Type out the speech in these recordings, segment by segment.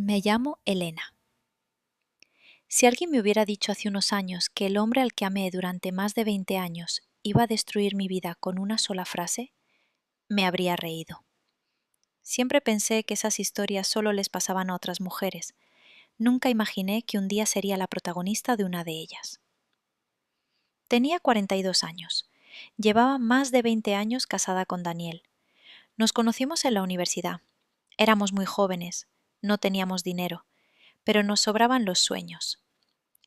Me llamo Elena. Si alguien me hubiera dicho hace unos años que el hombre al que amé durante más de 20 años iba a destruir mi vida con una sola frase, me habría reído. Siempre pensé que esas historias solo les pasaban a otras mujeres. Nunca imaginé que un día sería la protagonista de una de ellas. Tenía 42 años. Llevaba más de 20 años casada con Daniel. Nos conocimos en la universidad. Éramos muy jóvenes, no teníamos dinero, pero nos sobraban los sueños.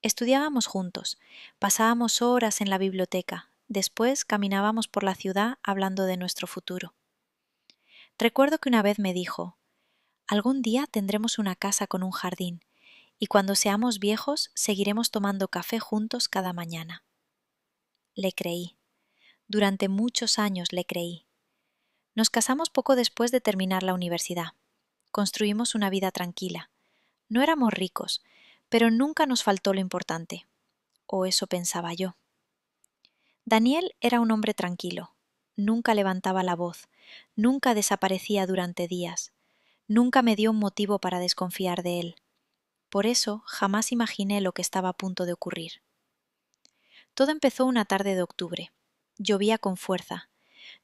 Estudiábamos juntos, pasábamos horas en la biblioteca, después caminábamos por la ciudad hablando de nuestro futuro. Recuerdo que una vez me dijo: «Algún día tendremos una casa con un jardín, y cuando seamos viejos seguiremos tomando café juntos cada mañana». Le creí. Durante muchos años le creí. Nos casamos poco después de terminar la universidad. Construimos una vida tranquila. No éramos ricos, pero nunca nos faltó lo importante. O eso pensaba yo. Daniel era un hombre tranquilo. Nunca levantaba la voz, nunca desaparecía durante días, nunca me dio un motivo para desconfiar de él. Por eso jamás imaginé lo que estaba a punto de ocurrir. Todo empezó una tarde de octubre. Llovía con fuerza.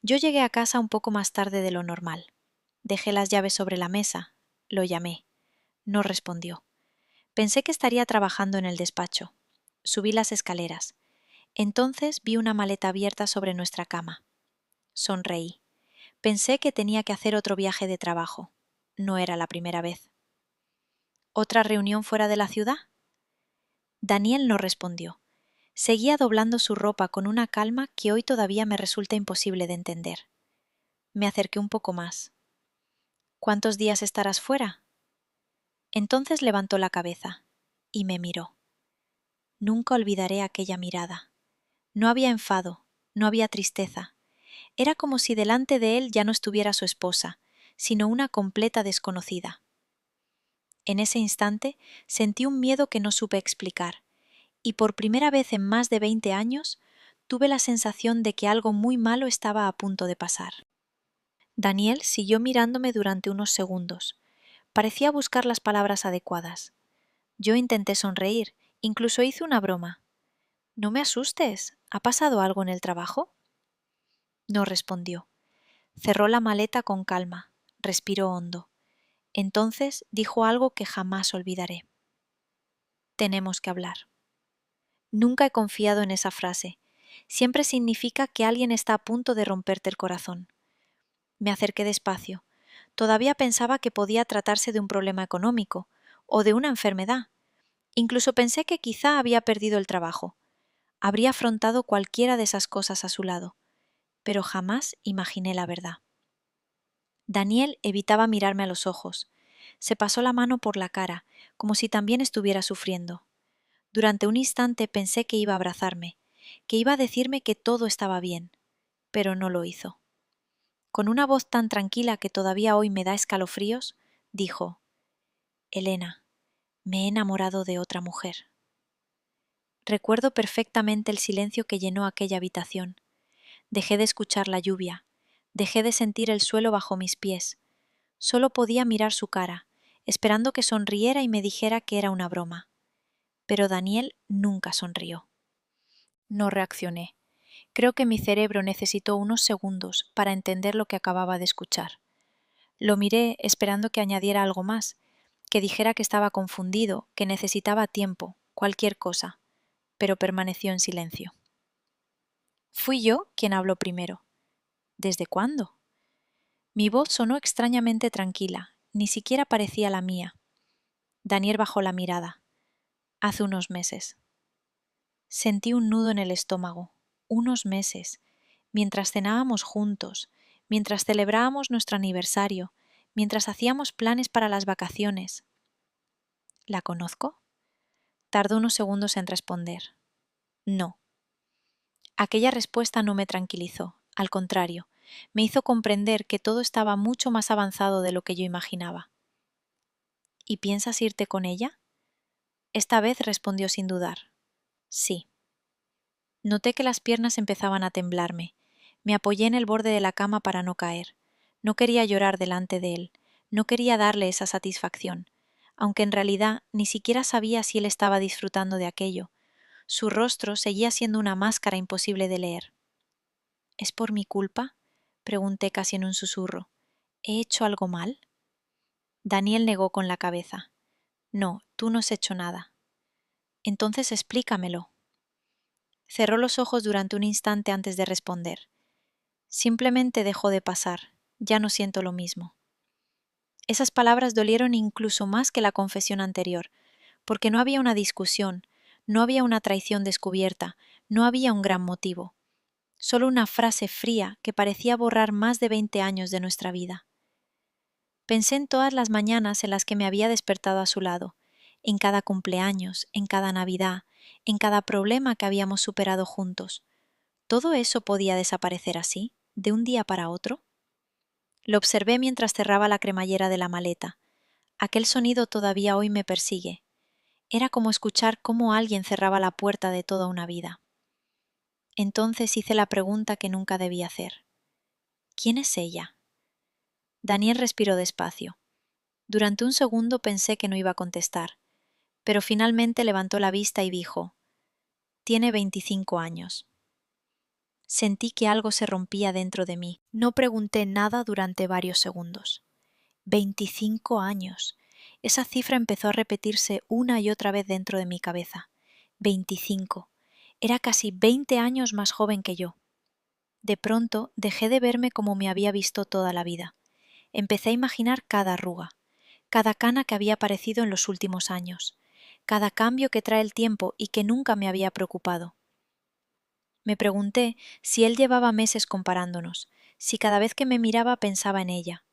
Yo llegué a casa un poco más tarde de lo normal. Dejé las llaves sobre la mesa. Lo llamé. No respondió. Pensé que estaría trabajando en el despacho. Subí las escaleras. Entonces vi una maleta abierta sobre nuestra cama. Sonreí. Pensé que tenía que hacer otro viaje de trabajo. No era la primera vez. ¿Otra reunión fuera de la ciudad? Daniel no respondió. Seguía doblando su ropa con una calma que hoy todavía me resulta imposible de entender. Me acerqué un poco más. ¿Cuántos días estarás fuera? Entonces levantó la cabeza y me miró. Nunca olvidaré aquella mirada. No había enfado, no había tristeza. Era como si delante de él ya no estuviera su esposa, sino una completa desconocida. En ese instante sentí un miedo que no supe explicar, y por primera vez en más de 20 años tuve la sensación de que algo muy malo estaba a punto de pasar. Daniel siguió mirándome durante unos segundos. Parecía buscar las palabras adecuadas. Yo intenté sonreír, incluso hice una broma. «No me asustes, ¿ha pasado algo en el trabajo?» No respondió. Cerró la maleta con calma, respiró hondo. Entonces dijo algo que jamás olvidaré. «Tenemos que hablar». Nunca he confiado en esa frase. Siempre significa que alguien está a punto de romperte el corazón. Me acerqué despacio. Todavía pensaba que podía tratarse de un problema económico o de una enfermedad. Incluso pensé que quizá había perdido el trabajo. Habría afrontado cualquiera de esas cosas a su lado, pero jamás imaginé la verdad. Daniel evitaba mirarme a los ojos. Se pasó la mano por la cara, como si también estuviera sufriendo. Durante un instante pensé que iba a abrazarme, que iba a decirme que todo estaba bien, pero no lo hizo. Con una voz tan tranquila que todavía hoy me da escalofríos, dijo: «Elena, me he enamorado de otra mujer». Recuerdo perfectamente el silencio que llenó aquella habitación. Dejé de escuchar la lluvia, dejé de sentir el suelo bajo mis pies. Solo podía mirar su cara, esperando que sonriera y me dijera que era una broma. Pero Daniel nunca sonrió. No reaccioné. Creo que mi cerebro necesitó unos segundos para entender lo que acababa de escuchar. Lo miré esperando que añadiera algo más, que dijera que estaba confundido, que necesitaba tiempo, cualquier cosa, pero permaneció en silencio. Fui yo quien habló primero. ¿Desde cuándo? Mi voz sonó extrañamente tranquila, ni siquiera parecía la mía. Daniel bajó la mirada. Hace unos meses. Sentí un nudo en el estómago. Unos meses. Mientras cenábamos juntos, mientras celebrábamos nuestro aniversario, mientras hacíamos planes para las vacaciones. ¿La conozco? Tardó unos segundos en responder. No. Aquella respuesta no me tranquilizó, al contrario, me hizo comprender que todo estaba mucho más avanzado de lo que yo imaginaba. ¿Y piensas irte con ella? Esta vez respondió sin dudar. Sí. Noté que las piernas empezaban a temblarme. Me apoyé en el borde de la cama para no caer. No quería llorar delante de él. No quería darle esa satisfacción. aunque en realidad ni siquiera sabía si él estaba disfrutando de aquello. Su rostro seguía siendo una máscara imposible de leer. ¿Es por mi culpa?, pregunté casi en un susurro. ¿He hecho algo mal? Daniel negó con la cabeza. No, tú no has hecho nada. Entonces explícamelo. Cerró los ojos durante un instante antes de responder. Simplemente dejó de pasar. Ya no siento lo mismo. Esas palabras dolieron incluso más que la confesión anterior, porque no había una discusión, no había una traición descubierta, no había un gran motivo. Solo una frase fría que parecía borrar más de 20 años de nuestra vida. Pensé en todas las mañanas en las que me había despertado a su lado, en cada cumpleaños, en cada Navidad, en cada problema que habíamos superado juntos. ¿Todo eso podía desaparecer así, de un día para otro? Lo observé mientras cerraba la cremallera de la maleta. Aquel sonido todavía hoy me persigue. Era como escuchar cómo alguien cerraba la puerta de toda una vida. Entonces hice la pregunta que nunca debí hacer. ¿Quién es ella? Daniel respiró despacio. Durante un segundo pensé que no iba a contestar, pero finalmente levantó la vista y dijo: «Tiene 25 años». Sentí que algo se rompía dentro de mí. No pregunté nada durante varios segundos. 25 años. Esa cifra empezó a repetirse una y otra vez dentro de mi cabeza. 25. Era casi 20 años más joven que yo. De pronto dejé de verme como me había visto toda la vida. Empecé a imaginar cada arruga, cada cana que había aparecido en los últimos años, cada cambio que trae el tiempo y que nunca me había preocupado. Me pregunté si él llevaba meses comparándonos, si cada vez que me miraba pensaba en ella,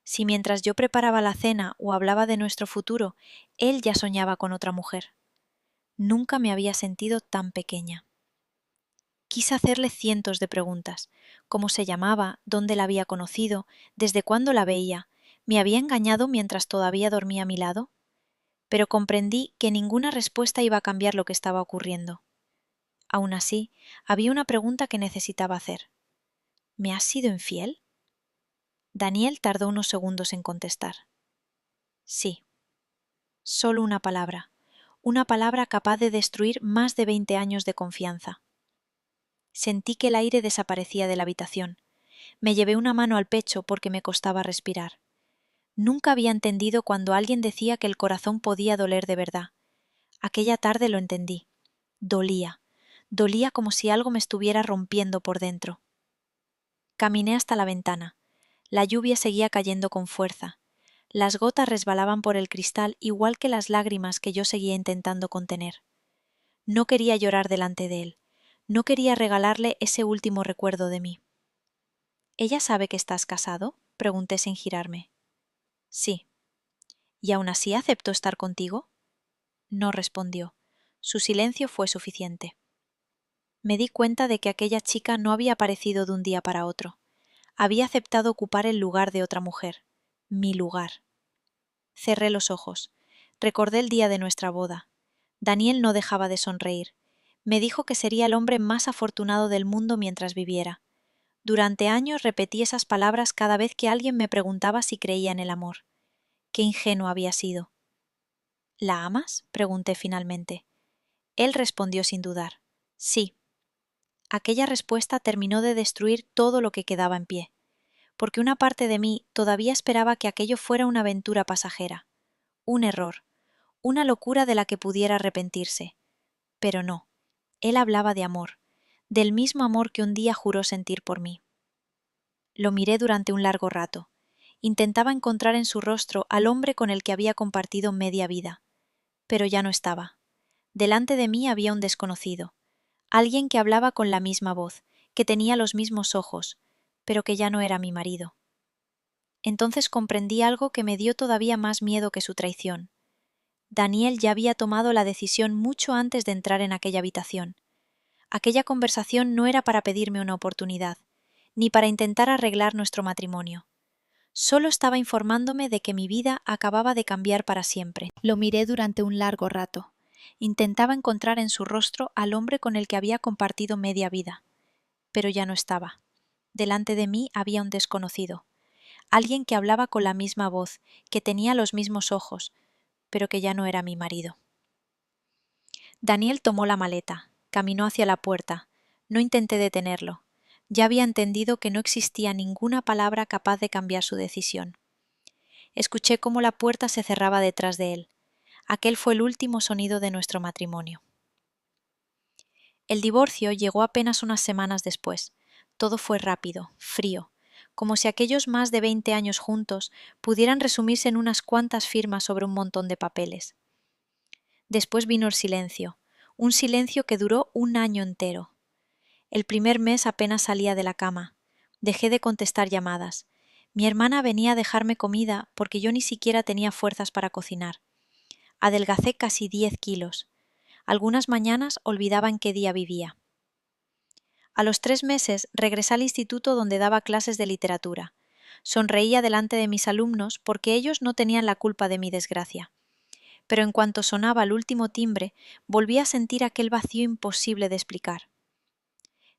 si mientras yo preparaba la cena o hablaba de nuestro futuro, él ya soñaba con otra mujer. Nunca me había sentido tan pequeña. Quise hacerle cientos de preguntas. ¿Cómo se llamaba? ¿Dónde la había conocido? ¿Desde cuándo la veía? ¿Me había engañado mientras todavía dormía a mi lado? Pero comprendí que ninguna respuesta iba a cambiar lo que estaba ocurriendo. Aún así, había una pregunta que necesitaba hacer. ¿Me has sido infiel? Daniel tardó unos segundos en contestar. Sí. Solo una palabra capaz de destruir más de 20 años de confianza. Sentí que el aire desaparecía de la habitación. Me llevé una mano al pecho porque me costaba respirar. Nunca había entendido cuando alguien decía que el corazón podía doler de verdad. Aquella tarde lo entendí. Dolía. Dolía como si algo me estuviera rompiendo por dentro. Caminé hasta la ventana. La lluvia seguía cayendo con fuerza. Las gotas resbalaban por el cristal igual que las lágrimas que yo seguía intentando contener. No quería llorar delante de él. No quería regalarle ese último recuerdo de mí. ¿Ella sabe que estás casado?, pregunté sin girarme. Sí. ¿Y aún así aceptó estar contigo? No respondió. Su silencio fue suficiente. Me di cuenta de que aquella chica no había aparecido de un día para otro. Había aceptado ocupar el lugar de otra mujer. Mi lugar. Cerré los ojos. Recordé el día de nuestra boda. Daniel no dejaba de sonreír. Me dijo que sería el hombre más afortunado del mundo mientras viviera. Durante años repetí esas palabras cada vez que alguien me preguntaba si creía en el amor. Qué ingenuo había sido. ¿La amas?, pregunté finalmente. Él respondió sin dudar. Sí. Aquella respuesta terminó de destruir todo lo que quedaba en pie, porque una parte de mí todavía esperaba que aquello fuera una aventura pasajera, un error, una locura de la que pudiera arrepentirse. Pero no, él hablaba de amor, del mismo amor que un día juró sentir por mí. Lo miré durante un largo rato. Intentaba encontrar en su rostro al hombre con el que había compartido media vida. Pero ya no estaba. Delante de mí había un desconocido. Alguien que hablaba con la misma voz, que tenía los mismos ojos, pero que ya no era mi marido. Entonces comprendí algo que me dio todavía más miedo que su traición. Daniel ya había tomado la decisión mucho antes de entrar en aquella habitación. Aquella conversación no era para pedirme una oportunidad, ni para intentar arreglar nuestro matrimonio. Solo estaba informándome de que mi vida acababa de cambiar para siempre. Lo miré durante un largo rato. Intentaba encontrar en su rostro al hombre con el que había compartido media vida. Pero ya no estaba. Delante de mí había un desconocido. Alguien que hablaba con la misma voz, que tenía los mismos ojos, pero que ya no era mi marido. Daniel tomó la maleta, caminó hacia la puerta. No intenté detenerlo. Ya había entendido que no existía ninguna palabra capaz de cambiar su decisión. Escuché cómo la puerta se cerraba detrás de él. Aquel fue el último sonido de nuestro matrimonio. El divorcio llegó apenas unas semanas después. Todo fue rápido, frío, como si aquellos más de 20 años juntos pudieran resumirse en unas cuantas firmas sobre un montón de papeles. Después vino el silencio, un silencio que duró un año entero. El primer mes apenas salía de la cama. Dejé de contestar llamadas. Mi hermana venía a dejarme comida porque yo ni siquiera tenía fuerzas para cocinar. Adelgacé casi 10 kilos. Algunas mañanas olvidaba en qué día vivía. A los 3 meses regresé al instituto donde daba clases de literatura. Sonreía delante de mis alumnos porque ellos no tenían la culpa de mi desgracia. Pero en cuanto sonaba el último timbre, volví a sentir aquel vacío imposible de explicar.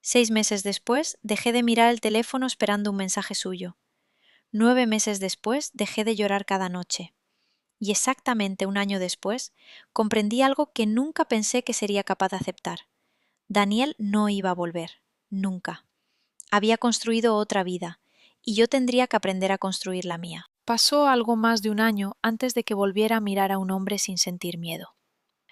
6 meses después dejé de mirar el teléfono esperando un mensaje suyo. 9 meses después dejé de llorar cada noche. Y exactamente un año después comprendí algo que nunca pensé que sería capaz de aceptar. Daniel no iba a volver, nunca. Había construido otra vida, y yo tendría que aprender a construir la mía. Pasó algo más de un año antes de que volviera a mirar a un hombre sin sentir miedo.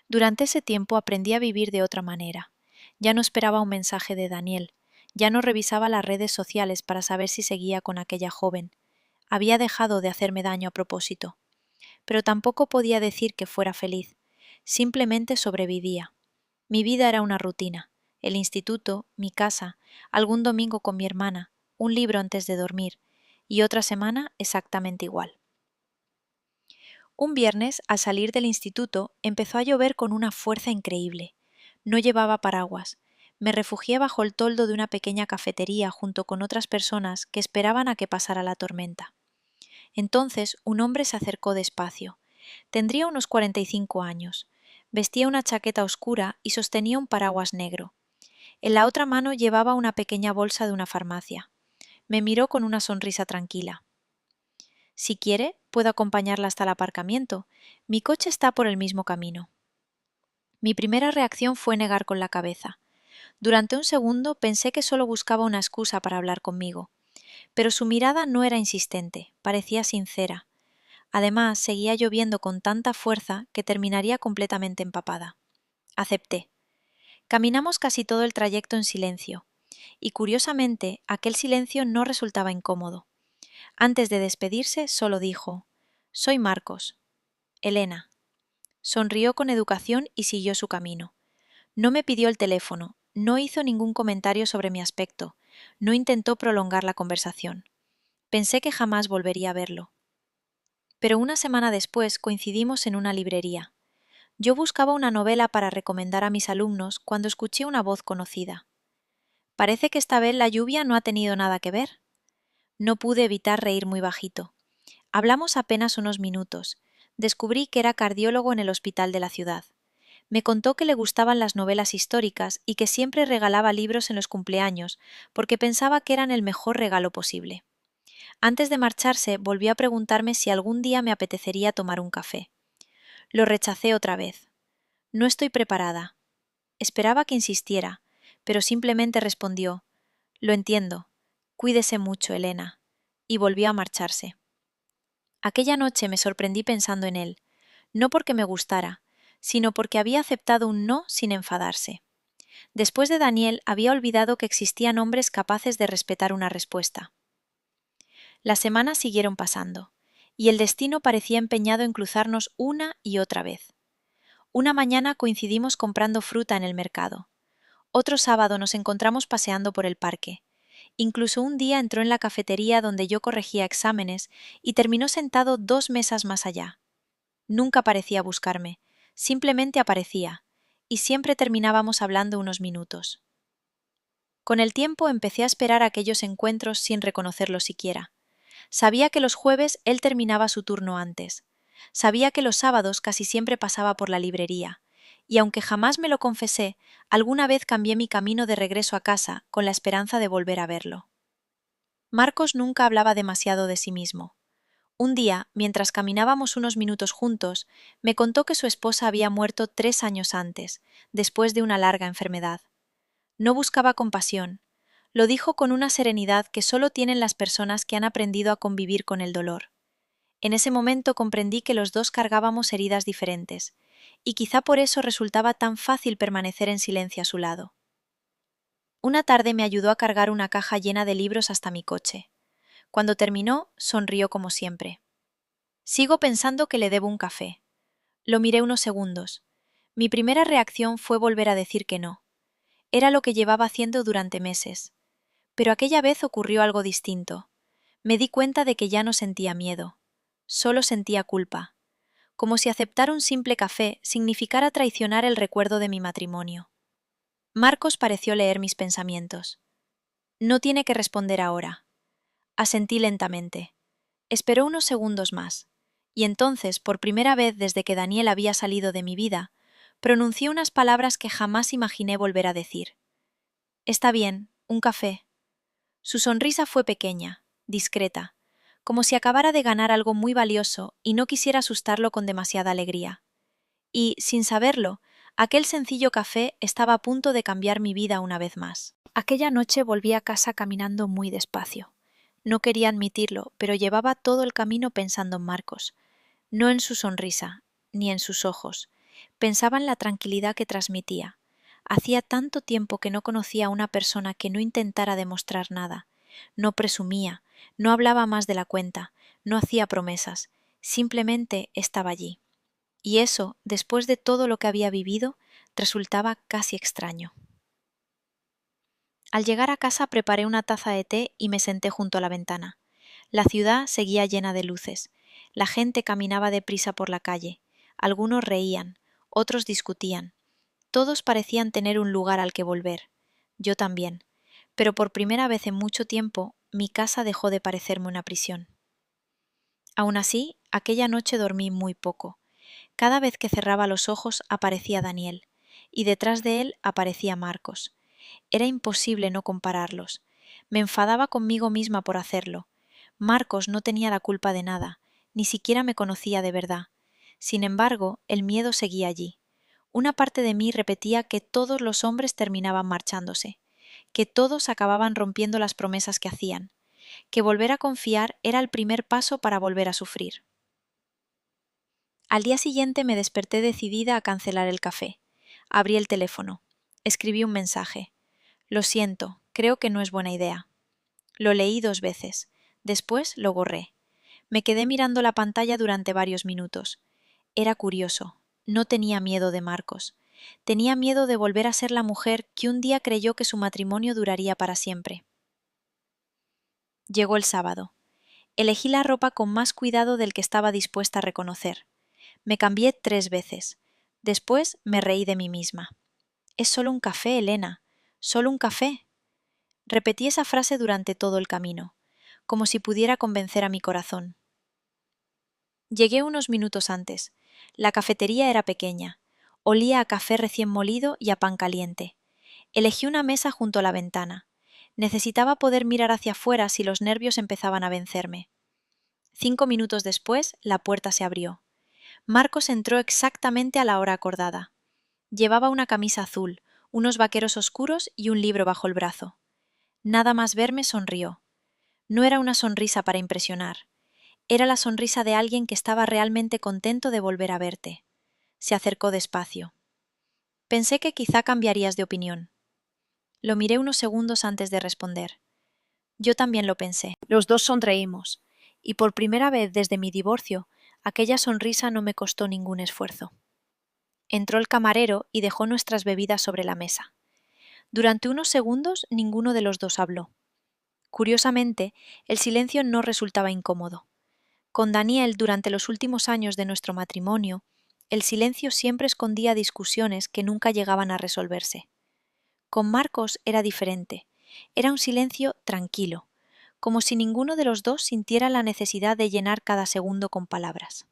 Durante ese tiempo aprendí a vivir de otra manera. Ya no esperaba un mensaje de Daniel, ya no revisaba las redes sociales para saber si seguía con aquella joven. Había dejado de hacerme daño a propósito. Pero tampoco podía decir que fuera feliz. Simplemente sobrevivía. Mi vida era una rutina. El instituto, mi casa, algún domingo con mi hermana, un libro antes de dormir, y otra semana exactamente igual. Un viernes, al salir del instituto, empezó a llover con una fuerza increíble. No llevaba paraguas. Me refugié bajo el toldo de una pequeña cafetería junto con otras personas que esperaban a que pasara la tormenta. Entonces un hombre se acercó despacio. Tendría unos 45 años. Vestía una chaqueta oscura y sostenía un paraguas negro. En la otra mano llevaba una pequeña bolsa de una farmacia. Me miró con una sonrisa tranquila. Si quiere, puedo acompañarla hasta el aparcamiento. Mi coche está por el mismo camino. Mi primera reacción fue negar con la cabeza. Durante un segundo pensé que solo buscaba una excusa para hablar conmigo. Pero su mirada no era insistente, parecía sincera. Además, seguía lloviendo con tanta fuerza que terminaría completamente empapada. Acepté. Caminamos casi todo el trayecto en silencio, y curiosamente aquel silencio no resultaba incómodo. Antes de despedirse, solo dijo: «Soy Marcos. Elena». Sonrió con educación y siguió su camino. No me pidió el teléfono, no hizo ningún comentario sobre mi aspecto, no intentó prolongar la conversación. Pensé que jamás volvería a verlo. Pero una semana después coincidimos en una librería. Yo buscaba una novela para recomendar a mis alumnos cuando escuché una voz conocida. Parece que esta vez la lluvia no ha tenido nada que ver. No pude evitar reír muy bajito. Hablamos apenas unos minutos. Descubrí que era cardiólogo en el hospital de la ciudad. Me contó que le gustaban las novelas históricas y que siempre regalaba libros en los cumpleaños porque pensaba que eran el mejor regalo posible. Antes de marcharse, volvió a preguntarme si algún día me apetecería tomar un café. Lo rechacé otra vez. No estoy preparada. Esperaba que insistiera, pero simplemente respondió: «Lo entiendo. Cuídese mucho, Elena», y volvió a marcharse. Aquella noche me sorprendí pensando en él, no porque me gustara, sino porque había aceptado un no sin enfadarse. Después de Daniel había olvidado que existían hombres capaces de respetar una respuesta. Las semanas siguieron pasando, y el destino parecía empeñado en cruzarnos una y otra vez. Una mañana coincidimos comprando fruta en el mercado. Otro sábado nos encontramos paseando por el parque. Incluso un día entró en la cafetería donde yo corregía exámenes y terminó sentado 2 mesas más allá. Nunca parecía buscarme, simplemente aparecía, y siempre terminábamos hablando unos minutos. Con el tiempo empecé a esperar aquellos encuentros sin reconocerlo siquiera. Sabía que los jueves él terminaba su turno antes. Sabía que los sábados casi siempre pasaba por la librería, y aunque jamás me lo confesé, alguna vez cambié mi camino de regreso a casa con la esperanza de volver a verlo. Marcos nunca hablaba demasiado de sí mismo. Un día, mientras caminábamos unos minutos juntos, me contó que su esposa había muerto 3 años antes, después de una larga enfermedad. No buscaba compasión. Lo dijo con una serenidad que solo tienen las personas que han aprendido a convivir con el dolor. En ese momento comprendí que los dos cargábamos heridas diferentes, y quizá por eso resultaba tan fácil permanecer en silencio a su lado. Una tarde me ayudó a cargar una caja llena de libros hasta mi coche. Cuando terminó, sonrió como siempre. Sigo pensando que le debo un café. Lo miré unos segundos. Mi primera reacción fue volver a decir que no. Era lo que llevaba haciendo durante meses. Pero aquella vez ocurrió algo distinto. Me di cuenta de que ya no sentía miedo. Solo sentía culpa. Como si aceptar un simple café significara traicionar el recuerdo de mi matrimonio. Marcos pareció leer mis pensamientos. No tiene que responder ahora. Asentí lentamente. Esperó unos segundos más, y entonces, por primera vez desde que Daniel había salido de mi vida, pronuncié unas palabras que jamás imaginé volver a decir. Está bien, un café. Su sonrisa fue pequeña, discreta, como si acabara de ganar algo muy valioso y no quisiera asustarlo con demasiada alegría. Y, sin saberlo, aquel sencillo café estaba a punto de cambiar mi vida una vez más. Aquella noche volví a casa caminando muy despacio. No quería admitirlo, pero llevaba todo el camino pensando en Marcos, no en su sonrisa, ni en sus ojos. Pensaba en la tranquilidad que transmitía. Hacía tanto tiempo que no conocía a una persona que no intentara demostrar nada. No presumía, no hablaba más de la cuenta, no hacía promesas, simplemente estaba allí. Y eso, después de todo lo que había vivido, resultaba casi extraño. Al llegar a casa preparé una taza de té y me senté junto a la ventana. La ciudad seguía llena de luces. La gente caminaba deprisa por la calle. Algunos reían, otros discutían. Todos parecían tener un lugar al que volver. Yo también. Pero por primera vez en mucho tiempo, mi casa dejó de parecerme una prisión. Aún así, aquella noche dormí muy poco. Cada vez que cerraba los ojos aparecía Daniel, y detrás de él aparecía Marcos. Era imposible no compararlos. Me enfadaba conmigo misma por hacerlo. Marcos no tenía la culpa de nada, ni siquiera me conocía de verdad. Sin embargo, el miedo seguía allí. Una parte de mí repetía que todos los hombres terminaban marchándose, que todos acababan rompiendo las promesas que hacían, que volver a confiar era el primer paso para volver a sufrir. Al día siguiente me desperté decidida a cancelar el café. Abrí el teléfono. Escribí un mensaje. Lo siento, creo que no es buena idea. Lo leí 2 veces. Después lo borré. Me quedé mirando la pantalla durante varios minutos. Era curioso. No tenía miedo de Marcos. Tenía miedo de volver a ser la mujer que un día creyó que su matrimonio duraría para siempre. Llegó el sábado. Elegí la ropa con más cuidado del que estaba dispuesta a reconocer. Me cambié 3 veces. Después me reí de mí misma. Es solo un café, Elena. Solo un café. Repetí esa frase durante todo el camino, como si pudiera convencer a mi corazón. Llegué unos minutos antes. La cafetería era pequeña. Olía a café recién molido y a pan caliente. Elegí una mesa junto a la ventana. Necesitaba poder mirar hacia afuera si los nervios empezaban a vencerme. 5 minutos después, la puerta se abrió. Marcos entró exactamente a la hora acordada. Llevaba una camisa azul, unos vaqueros oscuros y un libro bajo el brazo. Nada más verme sonrió. No era una sonrisa para impresionar. Era la sonrisa de alguien que estaba realmente contento de volver a verte. Se acercó despacio. Pensé que quizá cambiarías de opinión. Lo miré unos segundos antes de responder. Yo también lo pensé. Los dos sonreímos, y por primera vez desde mi divorcio, aquella sonrisa no me costó ningún esfuerzo. Entró el camarero y dejó nuestras bebidas sobre la mesa. Durante unos segundos ninguno de los dos habló. Curiosamente, el silencio no resultaba incómodo. Con Daniel, durante los últimos años de nuestro matrimonio, el silencio siempre escondía discusiones que nunca llegaban a resolverse. Con Marcos era diferente. Era un silencio tranquilo, como si ninguno de los dos sintiera la necesidad de llenar cada segundo con palabras.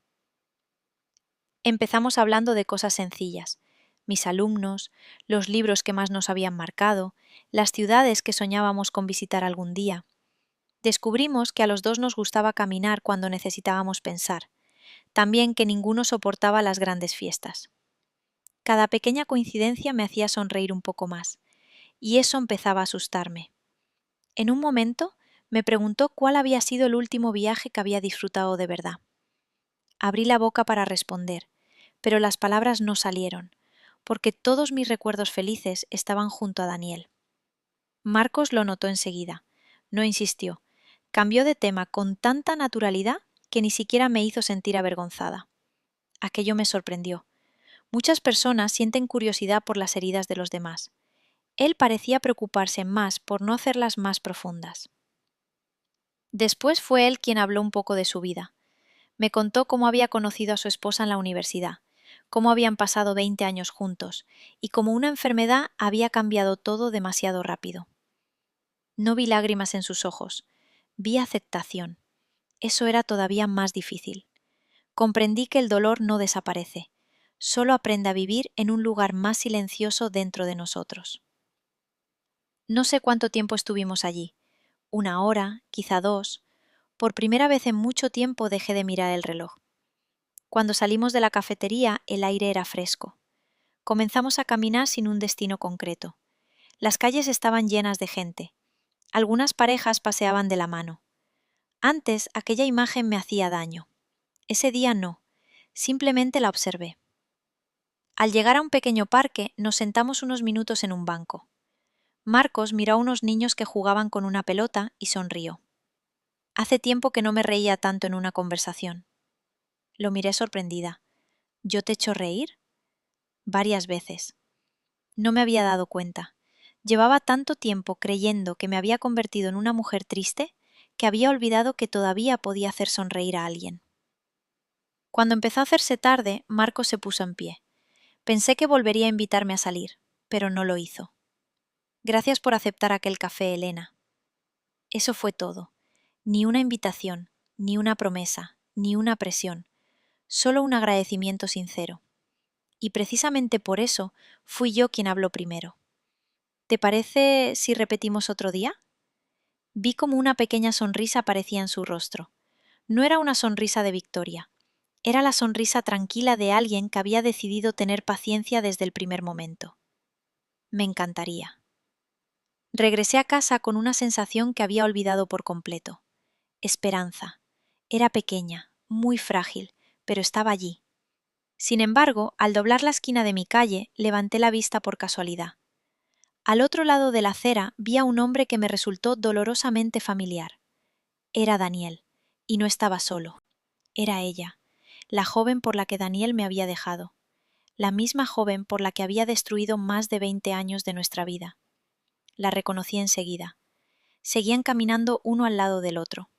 Empezamos hablando de cosas sencillas: mis alumnos, los libros que más nos habían marcado, las ciudades que soñábamos con visitar algún día. Descubrimos que a los dos nos gustaba caminar cuando necesitábamos pensar, también que ninguno soportaba las grandes fiestas. Cada pequeña coincidencia me hacía sonreír un poco más, y eso empezaba a asustarme. En un momento me preguntó cuál había sido el último viaje que había disfrutado de verdad. Abrí la boca para responder, pero las palabras no salieron, porque todos mis recuerdos felices estaban junto a Daniel. Marcos lo notó enseguida. No insistió. Cambió de tema con tanta naturalidad que ni siquiera me hizo sentir avergonzada. Aquello me sorprendió. Muchas personas sienten curiosidad por las heridas de los demás. Él parecía preocuparse más por no hacerlas más profundas. Después fue él quien habló un poco de su vida. Me contó cómo había conocido a su esposa en la universidad, cómo habían pasado 20 años juntos, y cómo una enfermedad había cambiado todo demasiado rápido. No vi lágrimas en sus ojos, vi aceptación. Eso era todavía más difícil. Comprendí que el dolor no desaparece, solo aprende a vivir en un lugar más silencioso dentro de nosotros. No sé cuánto tiempo estuvimos allí, 1 hora, quizá 2. Por primera vez en mucho tiempo dejé de mirar el reloj. Cuando salimos de la cafetería, el aire era fresco. Comenzamos a caminar sin un destino concreto. Las calles estaban llenas de gente. Algunas parejas paseaban de la mano. Antes aquella imagen me hacía daño. Ese día no, simplemente la observé. Al llegar a un pequeño parque, nos sentamos unos minutos en un banco. Marcos miró a unos niños que jugaban con una pelota y sonrió. Hace tiempo que no me reía tanto en una conversación. Lo miré sorprendida. ¿Yo te he hecho reír? Varias veces. No me había dado cuenta. Llevaba tanto tiempo creyendo que me había convertido en una mujer triste que había olvidado que todavía podía hacer sonreír a alguien. Cuando empezó a hacerse tarde, Marcos se puso en pie. Pensé que volvería a invitarme a salir, pero no lo hizo. Gracias por aceptar aquel café, Elena. Eso fue todo. Ni una invitación, ni una promesa, ni una presión. Solo un agradecimiento sincero. Y precisamente por eso fui yo quien habló primero. ¿Te parece si repetimos otro día? Vi como una pequeña sonrisa aparecía en su rostro. No era una sonrisa de victoria. Era la sonrisa tranquila de alguien que había decidido tener paciencia desde el primer momento. Me encantaría. Regresé a casa con una sensación que había olvidado por completo. Esperanza. Era pequeña, muy frágil, pero estaba allí. Sin embargo, al doblar la esquina de mi calle, levanté la vista por casualidad. Al otro lado de la acera vi a un hombre que me resultó dolorosamente familiar. Era Daniel, y no estaba solo. Era ella, la joven por la que Daniel me había dejado, la misma joven por la que había destruido más de 20 años de nuestra vida. La reconocí enseguida. Seguían caminando uno al lado del otro.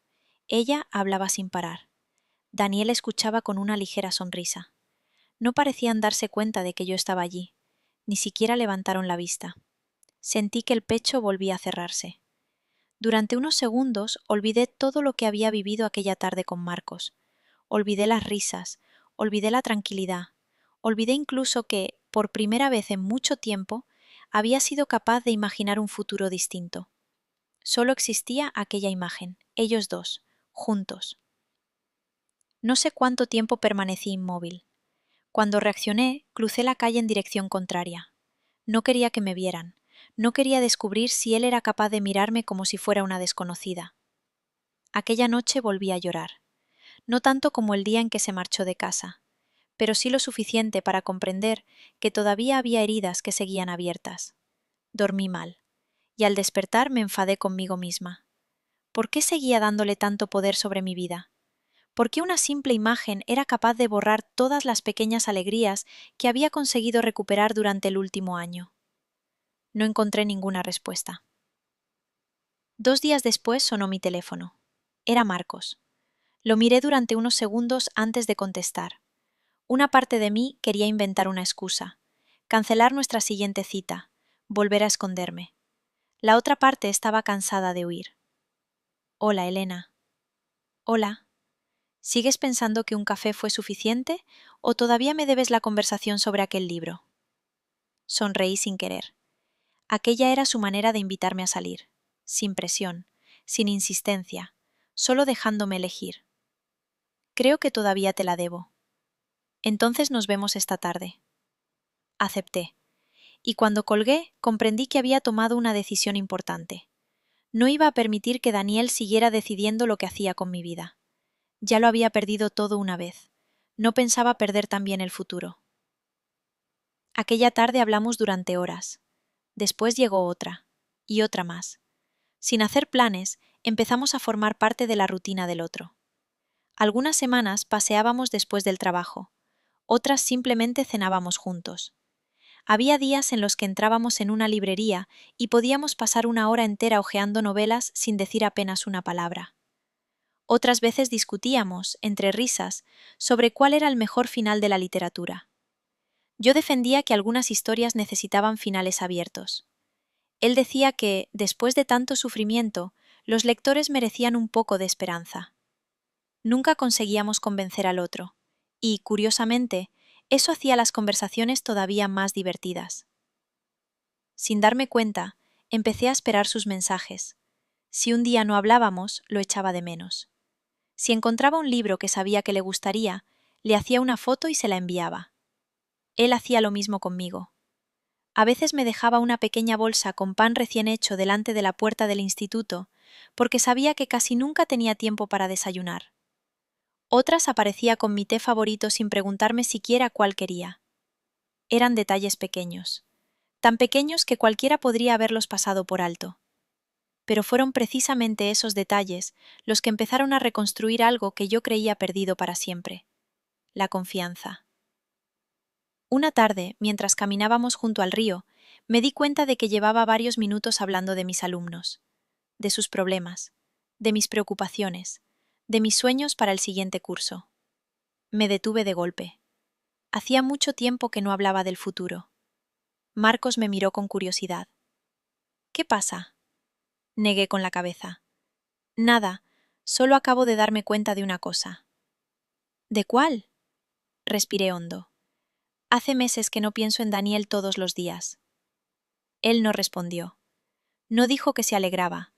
Ella hablaba sin parar. Daniel escuchaba con una ligera sonrisa. No parecían darse cuenta de que yo estaba allí. Ni siquiera levantaron la vista. Sentí que el pecho volvía a cerrarse. Durante unos segundos olvidé todo lo que había vivido aquella tarde con Marcos. Olvidé las risas, olvidé la tranquilidad, olvidé incluso que, por primera vez en mucho tiempo, había sido capaz de imaginar un futuro distinto. Solo existía aquella imagen, ellos dos, juntos. No sé cuánto tiempo permanecí inmóvil. Cuando reaccioné, crucé la calle en dirección contraria. No quería que me vieran. No quería descubrir si él era capaz de mirarme como si fuera una desconocida. Aquella noche volví a llorar. No tanto como el día en que se marchó de casa, pero sí lo suficiente para comprender que todavía había heridas que seguían abiertas. Dormí mal, y al despertar me enfadé conmigo misma. ¿Por qué seguía dándole tanto poder sobre mi vida? ¿Por qué una simple imagen era capaz de borrar todas las pequeñas alegrías que había conseguido recuperar durante el último año? No encontré ninguna respuesta. 2 días después sonó mi teléfono. Era Marcos. Lo miré durante unos segundos antes de contestar. Una parte de mí quería inventar una excusa, cancelar nuestra siguiente cita, volver a esconderme. La otra parte estaba cansada de huir. Hola, Elena. Hola. ¿Sigues pensando que un café fue suficiente o todavía me debes la conversación sobre aquel libro? Sonreí sin querer. Aquella era su manera de invitarme a salir, sin presión, sin insistencia, solo dejándome elegir. Creo que todavía te la debo. Entonces nos vemos esta tarde. Acepté, y cuando colgué comprendí que había tomado una decisión importante. No iba a permitir que Daniel siguiera decidiendo lo que hacía con mi vida. Ya lo había perdido todo una vez. No pensaba perder también el futuro. Aquella tarde hablamos durante horas. Después llegó otra, y otra más. Sin hacer planes, empezamos a formar parte de la rutina del otro. Algunas semanas paseábamos después del trabajo, otras simplemente cenábamos juntos. Había días en los que entrábamos en una librería y podíamos pasar una hora entera hojeando novelas sin decir apenas una palabra. Otras veces discutíamos, entre risas, sobre cuál era el mejor final de la literatura. Yo defendía que algunas historias necesitaban finales abiertos. Él decía que, después de tanto sufrimiento, los lectores merecían un poco de esperanza. Nunca conseguíamos convencer al otro, y, curiosamente, eso hacía las conversaciones todavía más divertidas. Sin darme cuenta, empecé a esperar sus mensajes. Si un día no hablábamos, lo echaba de menos. Si encontraba un libro que sabía que le gustaría, le hacía una foto y se la enviaba. Él hacía lo mismo conmigo. A veces me dejaba una pequeña bolsa con pan recién hecho delante de la puerta del instituto, porque sabía que casi nunca tenía tiempo para desayunar. Otras aparecía con mi té favorito sin preguntarme siquiera cuál quería. Eran detalles pequeños, tan pequeños que cualquiera podría haberlos pasado por alto. Pero fueron precisamente esos detalles los que empezaron a reconstruir algo que yo creía perdido para siempre: la confianza. Una tarde, mientras caminábamos junto al río, me di cuenta de que llevaba varios minutos hablando de mis alumnos, de sus problemas, de mis preocupaciones, de mis sueños para el siguiente curso. Me detuve de golpe. Hacía mucho tiempo que no hablaba del futuro. Marcos me miró con curiosidad. ¿Qué pasa? Negué con la cabeza. Nada, solo acabo de darme cuenta de una cosa. ¿De cuál? Respiré hondo. Hace meses que no pienso en Daniel todos los días. Él no respondió. No dijo que se alegraba.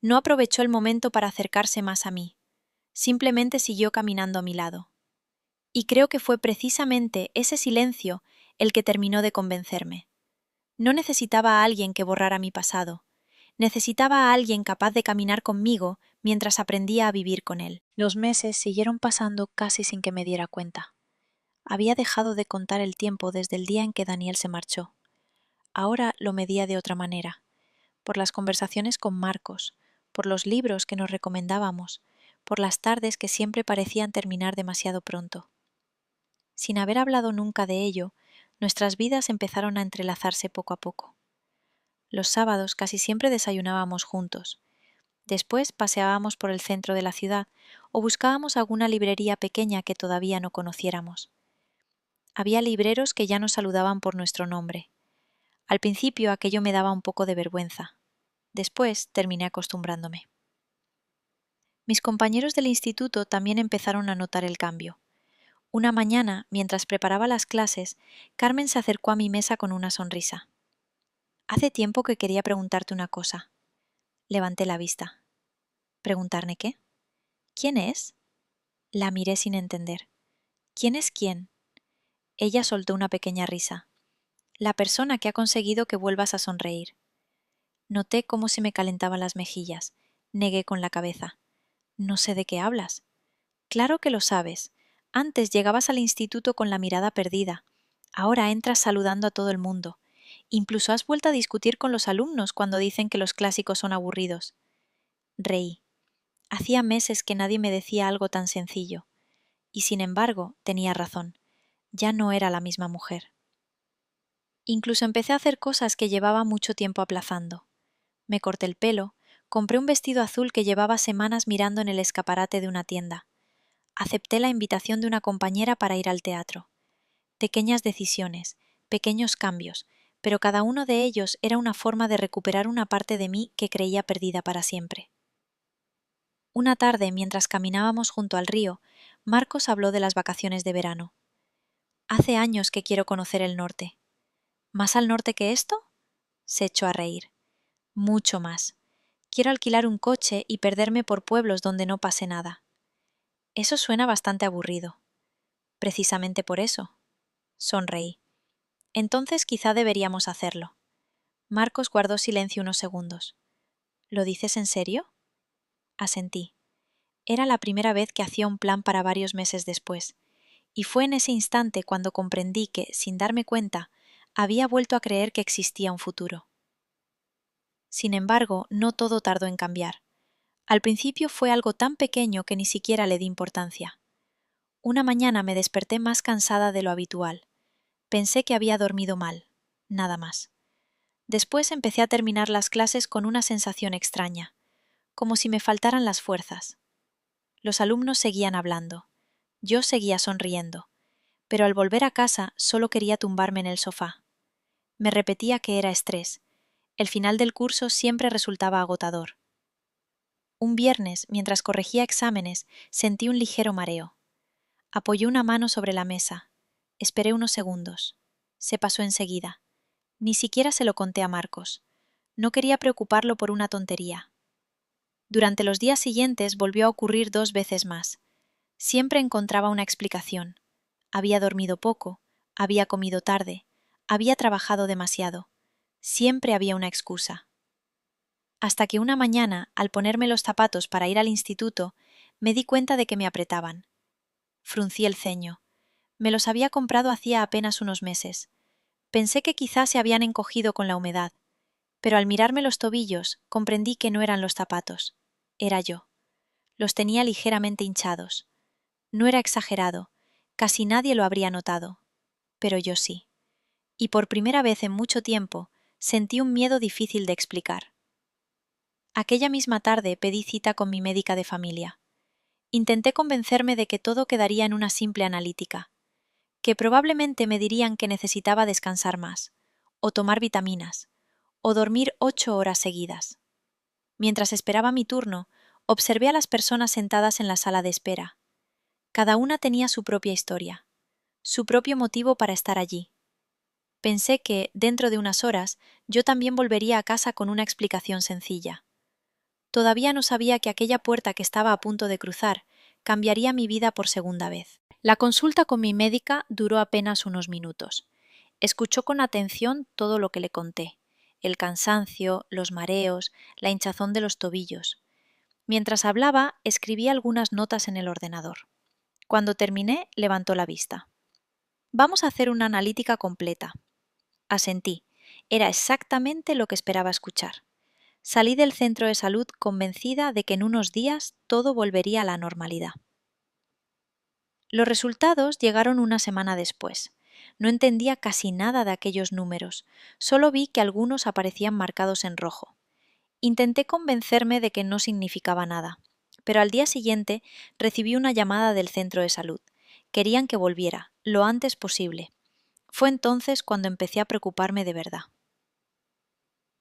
No aprovechó el momento para acercarse más a mí. Simplemente siguió caminando a mi lado. Y creo que fue precisamente ese silencio el que terminó de convencerme. No necesitaba a alguien que borrara mi pasado. Necesitaba a alguien capaz de caminar conmigo mientras aprendía a vivir con él. Los meses siguieron pasando casi sin que me diera cuenta. Había dejado de contar el tiempo desde el día en que Daniel se marchó. Ahora lo medía de otra manera, por las conversaciones con Marcos, por los libros que nos recomendábamos, por las tardes que siempre parecían terminar demasiado pronto. Sin haber hablado nunca de ello, nuestras vidas empezaron a entrelazarse poco a poco. Los sábados casi siempre desayunábamos juntos. Después paseábamos por el centro de la ciudad o buscábamos alguna librería pequeña que todavía no conociéramos. Había libreros que ya nos saludaban por nuestro nombre. Al principio aquello me daba un poco de vergüenza. Después terminé acostumbrándome. Mis compañeros del instituto también empezaron a notar el cambio. Una mañana, mientras preparaba las clases, Carmen se acercó a mi mesa con una sonrisa. Hace tiempo que quería preguntarte una cosa. Levanté la vista. ¿Preguntarme qué? ¿Quién es? La miré sin entender. ¿Quién es quién? Ella soltó una pequeña risa. La persona que ha conseguido que vuelvas a sonreír. Noté cómo se me calentaban las mejillas. Negué con la cabeza. No sé de qué hablas. Claro que lo sabes. Antes llegabas al instituto con la mirada perdida. Ahora entras saludando a todo el mundo. Incluso has vuelto a discutir con los alumnos cuando dicen que los clásicos son aburridos. Reí. Hacía meses que nadie me decía algo tan sencillo. Y sin embargo, tenía razón. Ya no era la misma mujer. Incluso empecé a hacer cosas que llevaba mucho tiempo aplazando. Me corté el pelo, compré un vestido azul que llevaba semanas mirando en el escaparate de una tienda. Acepté la invitación de una compañera para ir al teatro. Pequeñas decisiones, pequeños cambios, pero cada uno de ellos era una forma de recuperar una parte de mí que creía perdida para siempre. Una tarde, mientras caminábamos junto al río, Marcos habló de las vacaciones de verano. Hace años que quiero conocer el norte. ¿Más al norte que esto? Se echó a reír. Mucho más. Quiero alquilar un coche y perderme por pueblos donde no pase nada. Eso suena bastante aburrido. Precisamente por eso. Sonreí. Entonces quizá deberíamos hacerlo. Marcos guardó silencio unos segundos. ¿Lo dices en serio? Asentí. Era la primera vez que hacía un plan para varios meses después, y fue en ese instante cuando comprendí que, sin darme cuenta, había vuelto a creer que existía un futuro. Sin embargo, no todo tardó en cambiar. Al principio fue algo tan pequeño que ni siquiera le di importancia. Una mañana me desperté más cansada de lo habitual. Pensé que había dormido mal, nada más. Después empecé a terminar las clases con una sensación extraña, como si me faltaran las fuerzas. Los alumnos seguían hablando. Yo seguía sonriendo, pero al volver a casa solo quería tumbarme en el sofá. Me repetía que era estrés. El final del curso siempre resultaba agotador. Un viernes, mientras corregía exámenes, sentí un ligero mareo. Apoyé una mano sobre la mesa. Esperé unos segundos. Se pasó enseguida. Ni siquiera se lo conté a Marcos. No quería preocuparlo por una tontería. Durante los días siguientes volvió a ocurrir 2 veces más. Siempre encontraba una explicación. Había dormido poco, había comido tarde, había trabajado demasiado. Siempre había una excusa. Hasta que una mañana, al ponerme los zapatos para ir al instituto, me di cuenta de que me apretaban. Fruncí el ceño. Me los había comprado hacía apenas unos meses. Pensé que quizás se habían encogido con la humedad, pero al mirarme los tobillos comprendí que no eran los zapatos. Era yo. Los tenía ligeramente hinchados. No era exagerado, casi nadie lo habría notado, pero yo sí. Y por primera vez en mucho tiempo sentí un miedo difícil de explicar. Aquella misma tarde pedí cita con mi médica de familia. Intenté convencerme de que todo quedaría en una simple analítica, que probablemente me dirían que necesitaba descansar más, o tomar vitaminas, o dormir 8 horas seguidas. Mientras esperaba mi turno, observé a las personas sentadas en la sala de espera. Cada una tenía su propia historia, su propio motivo para estar allí. Pensé que, dentro de unas horas, yo también volvería a casa con una explicación sencilla. Todavía no sabía que aquella puerta que estaba a punto de cruzar cambiaría mi vida por segunda vez. La consulta con mi médica duró apenas unos minutos. Escuchó con atención todo lo que le conté: el cansancio, los mareos, la hinchazón de los tobillos. Mientras hablaba, escribí algunas notas en el ordenador. Cuando terminé, levantó la vista. Vamos a hacer una analítica completa. Asentí. Era exactamente lo que esperaba escuchar. Salí del centro de salud convencida de que en unos días todo volvería a la normalidad. Los resultados llegaron una semana después. No entendía casi nada de aquellos números, solo vi que algunos aparecían marcados en rojo. Intenté convencerme de que no significaba nada, pero al día siguiente recibí una llamada del centro de salud. Querían que volviera, lo antes posible. Fue entonces cuando empecé a preocuparme de verdad.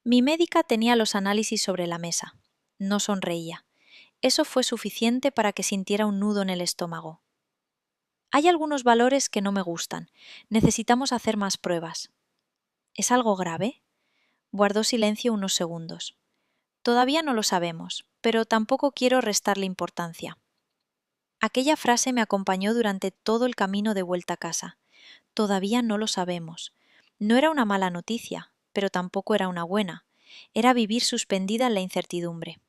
Mi médica tenía los análisis sobre la mesa. No sonreía. Eso fue suficiente para que sintiera un nudo en el estómago. Hay algunos valores que no me gustan. Necesitamos hacer más pruebas. ¿Es algo grave? Guardó silencio unos segundos. Todavía no lo sabemos, pero tampoco quiero restarle importancia. Aquella frase me acompañó durante todo el camino de vuelta a casa. Todavía no lo sabemos. No era una mala noticia, pero tampoco era una buena. Era vivir suspendida en la incertidumbre.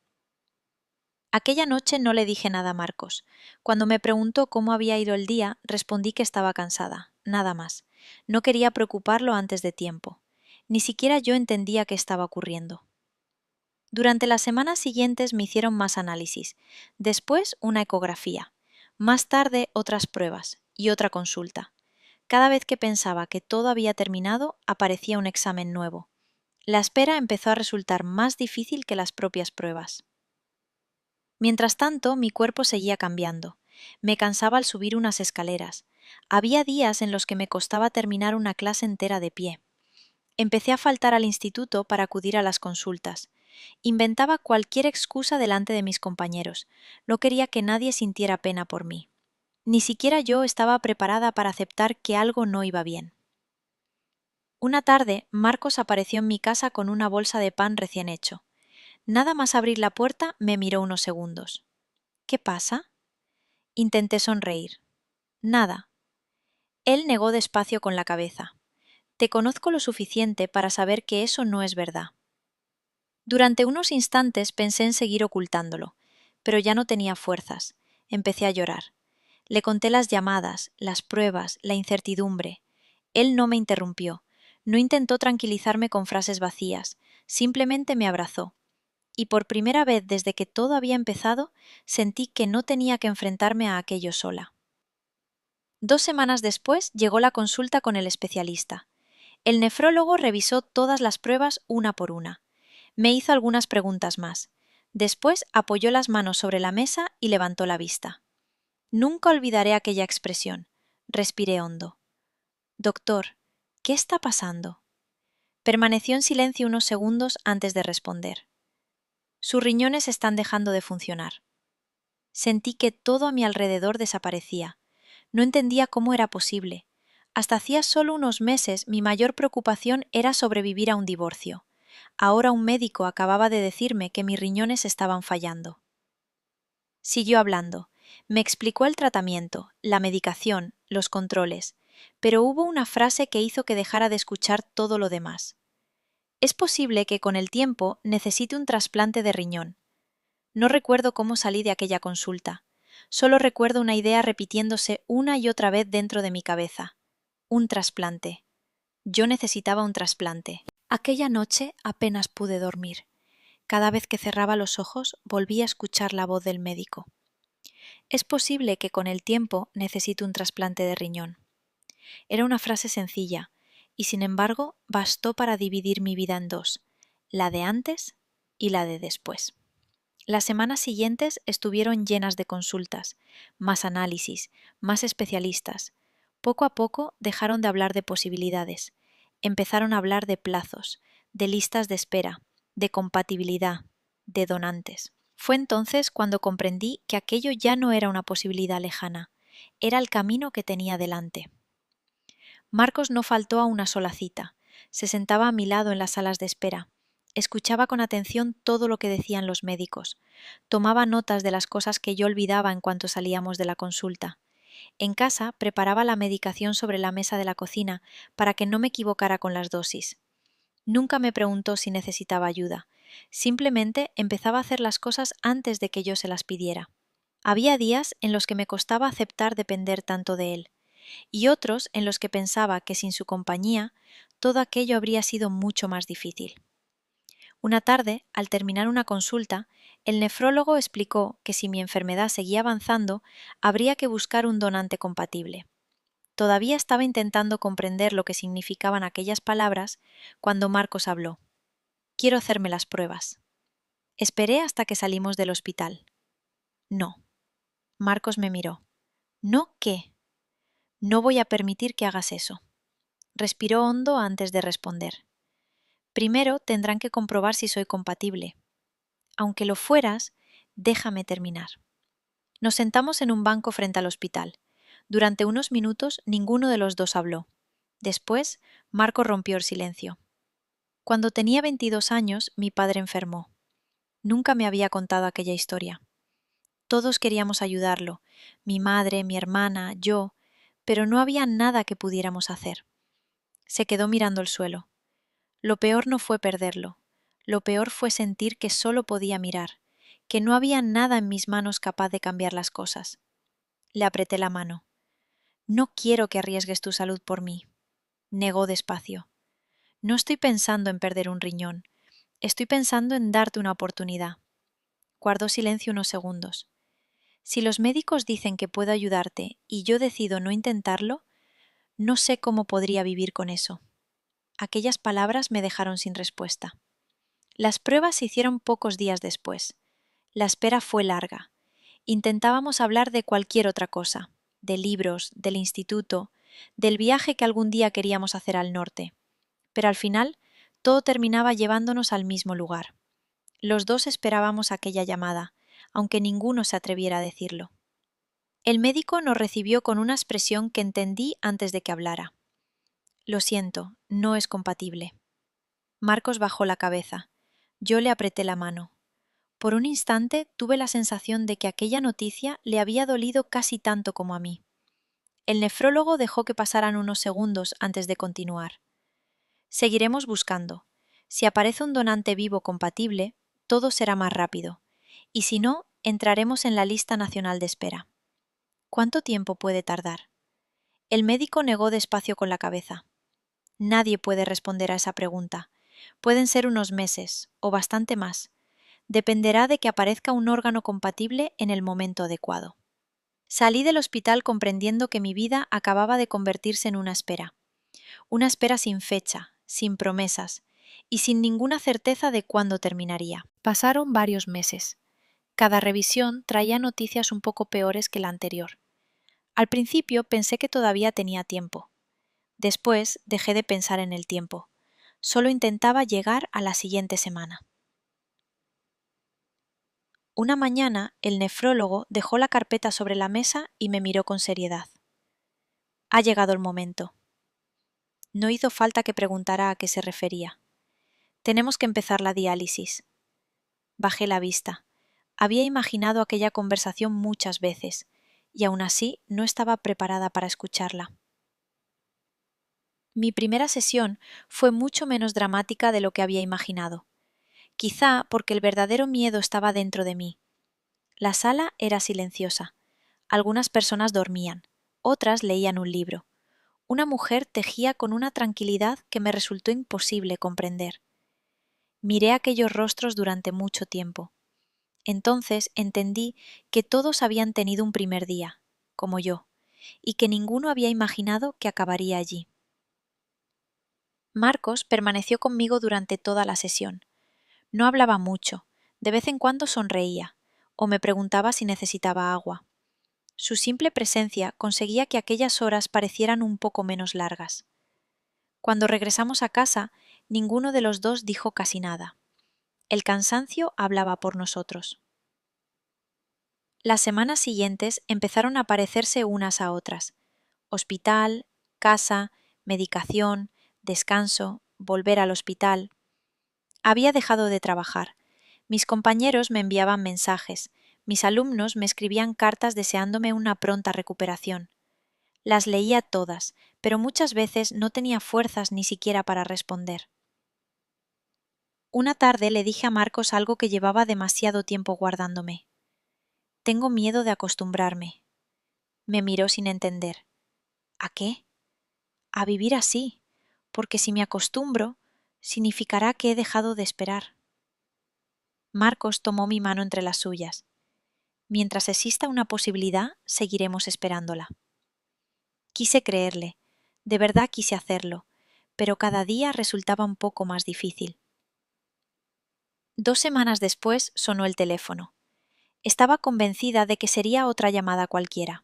Aquella noche no le dije nada a Marcos. Cuando me preguntó cómo había ido el día, respondí que estaba cansada, nada más. No quería preocuparlo antes de tiempo. Ni siquiera yo entendía qué estaba ocurriendo. Durante las semanas siguientes me hicieron más análisis, después una ecografía, más tarde otras pruebas y otra consulta. Cada vez que pensaba que todo había terminado, aparecía un examen nuevo. La espera empezó a resultar más difícil que las propias pruebas. Mientras tanto, mi cuerpo seguía cambiando. Me cansaba al subir unas escaleras. Había días en los que me costaba terminar una clase entera de pie. Empecé a faltar al instituto para acudir a las consultas. Inventaba cualquier excusa delante de mis compañeros. No quería que nadie sintiera pena por mí. Ni siquiera yo estaba preparada para aceptar que algo no iba bien. Una tarde, Marcos apareció en mi casa con una bolsa de pan recién hecho. Nada más abrir la puerta me miró unos segundos. ¿Qué pasa? Intenté sonreír. Nada. Él negó despacio con la cabeza. Te conozco lo suficiente para saber que eso no es verdad. Durante unos instantes pensé en seguir ocultándolo, pero ya no tenía fuerzas. Empecé a llorar. Le conté las llamadas, las pruebas, la incertidumbre. Él no me interrumpió, no intentó tranquilizarme con frases vacías, simplemente me abrazó. Y por primera vez desde que todo había empezado, sentí que no tenía que enfrentarme a aquello sola. 2 semanas después llegó la consulta con el especialista. El nefrólogo revisó todas las pruebas una por una. Me hizo algunas preguntas más. Después apoyó las manos sobre la mesa y levantó la vista. Nunca olvidaré aquella expresión. Respiré hondo. Doctor, ¿qué está pasando? Permaneció en silencio unos segundos antes de responder. Sus riñones están dejando de funcionar. Sentí que todo a mi alrededor desaparecía. No entendía cómo era posible. Hasta hacía solo unos meses mi mayor preocupación era sobrevivir a un divorcio. Ahora un médico acababa de decirme que mis riñones estaban fallando. Siguió hablando. Me explicó el tratamiento, la medicación, los controles, pero hubo una frase que hizo que dejara de escuchar todo lo demás. Es posible que con el tiempo necesite un trasplante de riñón. No recuerdo cómo salí de aquella consulta. Solo recuerdo una idea repitiéndose una y otra vez dentro de mi cabeza. Un trasplante. Yo necesitaba un trasplante. Aquella noche apenas pude dormir. Cada vez que cerraba los ojos volvía a escuchar la voz del médico. Es posible que con el tiempo necesite un trasplante de riñón. Era una frase sencilla, y sin embargo bastó para dividir mi vida en dos, la de antes y la de después. Las semanas siguientes estuvieron llenas de consultas, más análisis, más especialistas. Poco a poco dejaron de hablar de posibilidades. Empezaron a hablar de plazos, de listas de espera, de compatibilidad, de donantes. Fue entonces cuando comprendí que aquello ya no era una posibilidad lejana, era el camino que tenía delante. Marcos no faltó a una sola cita. Se sentaba a mi lado en las salas de espera. Escuchaba con atención todo lo que decían los médicos. Tomaba notas de las cosas que yo olvidaba en cuanto salíamos de la consulta. En casa preparaba la medicación sobre la mesa de la cocina para que no me equivocara con las dosis. Nunca me preguntó si necesitaba ayuda. Simplemente empezaba a hacer las cosas antes de que yo se las pidiera. Había días en los que me costaba aceptar depender tanto de él, y otros en los que pensaba que sin su compañía todo aquello habría sido mucho más difícil. Una tarde, al terminar una consulta, el nefrólogo explicó que si mi enfermedad seguía avanzando, habría que buscar un donante compatible. Todavía estaba intentando comprender lo que significaban aquellas palabras cuando Marcos habló. Quiero hacerme las pruebas. Esperé hasta que salimos del hospital. No. Marcos me miró. ¿No qué? No voy a permitir que hagas eso. Respiró hondo antes de responder. Primero tendrán que comprobar si soy compatible. Aunque lo fueras, déjame terminar. Nos sentamos en un banco frente al hospital. Durante unos minutos ninguno de los dos habló. Después, Marco rompió el silencio. Cuando tenía 22 años, mi padre enfermó. Nunca me había contado aquella historia. Todos queríamos ayudarlo, mi madre, mi hermana, yo, pero no había nada que pudiéramos hacer. Se quedó mirando el suelo. Lo peor no fue perderlo. Lo peor fue sentir que solo podía mirar, que no había nada en mis manos capaz de cambiar las cosas. Le apreté la mano. No quiero que arriesgues tu salud por mí. Negó despacio. No estoy pensando en perder un riñón. Estoy pensando en darte una oportunidad. Guardó silencio unos segundos. Si los médicos dicen que puedo ayudarte y yo decido no intentarlo, no sé cómo podría vivir con eso. Aquellas palabras me dejaron sin respuesta. Las pruebas se hicieron pocos días después. La espera fue larga. Intentábamos hablar de cualquier otra cosa, de libros, del instituto, del viaje que algún día queríamos hacer al norte. Pero al final, todo terminaba llevándonos al mismo lugar. Los dos esperábamos aquella llamada, aunque ninguno se atreviera a decirlo. El médico nos recibió con una expresión que entendí antes de que hablara. Lo siento, no es compatible. Marcos bajó la cabeza. Yo le apreté la mano. Por un instante tuve la sensación de que aquella noticia le había dolido casi tanto como a mí. El nefrólogo dejó que pasaran unos segundos antes de continuar. Seguiremos buscando. Si aparece un donante vivo compatible, todo será más rápido, y si no, entraremos en la lista nacional de espera. ¿Cuánto tiempo puede tardar? El médico negó despacio con la cabeza. Nadie puede responder a esa pregunta. Pueden ser unos meses, o bastante más. Dependerá de que aparezca un órgano compatible en el momento adecuado. Salí del hospital comprendiendo que mi vida acababa de convertirse en una espera sin fecha, sin promesas y sin ninguna certeza de cuándo terminaría. Pasaron varios meses. Cada revisión traía noticias un poco peores que la anterior. Al principio pensé que todavía tenía tiempo. Después dejé de pensar en el tiempo. Solo intentaba llegar a la siguiente semana. Una mañana el nefrólogo dejó la carpeta sobre la mesa y me miró con seriedad. Ha llegado el momento. No hizo falta que preguntara a qué se refería. Tenemos que empezar la diálisis. Bajé la vista. Había imaginado aquella conversación muchas veces, y aún así no estaba preparada para escucharla. Mi primera sesión fue mucho menos dramática de lo que había imaginado, quizá porque el verdadero miedo estaba dentro de mí. La sala era silenciosa. Algunas personas dormían, otras leían un libro. Una mujer tejía con una tranquilidad que me resultó imposible comprender. Miré aquellos rostros durante mucho tiempo. Entonces entendí que todos habían tenido un primer día, como yo, y que ninguno había imaginado que acabaría allí. Marcos permaneció conmigo durante toda la sesión. No hablaba mucho, de vez en cuando sonreía, o me preguntaba si necesitaba agua. Su simple presencia conseguía que aquellas horas parecieran un poco menos largas. Cuando regresamos a casa, ninguno de los dos dijo casi nada. El cansancio hablaba por nosotros. Las semanas siguientes empezaron a parecerse unas a otras. Hospital, casa, medicación, descanso, volver al hospital. Había dejado de trabajar. Mis compañeros me enviaban mensajes. Mis alumnos me escribían cartas deseándome una pronta recuperación. Las leía todas, pero muchas veces no tenía fuerzas ni siquiera para responder. Una tarde le dije a Marcos algo que llevaba demasiado tiempo guardándome. Tengo miedo de acostumbrarme. Me miró sin entender. ¿A qué? A vivir así, porque si me acostumbro, significará que he dejado de esperar. Marcos tomó mi mano entre las suyas. Mientras exista una posibilidad, seguiremos esperándola. Quise creerle, de verdad quise hacerlo, pero cada día resultaba un poco más difícil. 2 semanas después sonó el teléfono. Estaba convencida de que sería otra llamada cualquiera.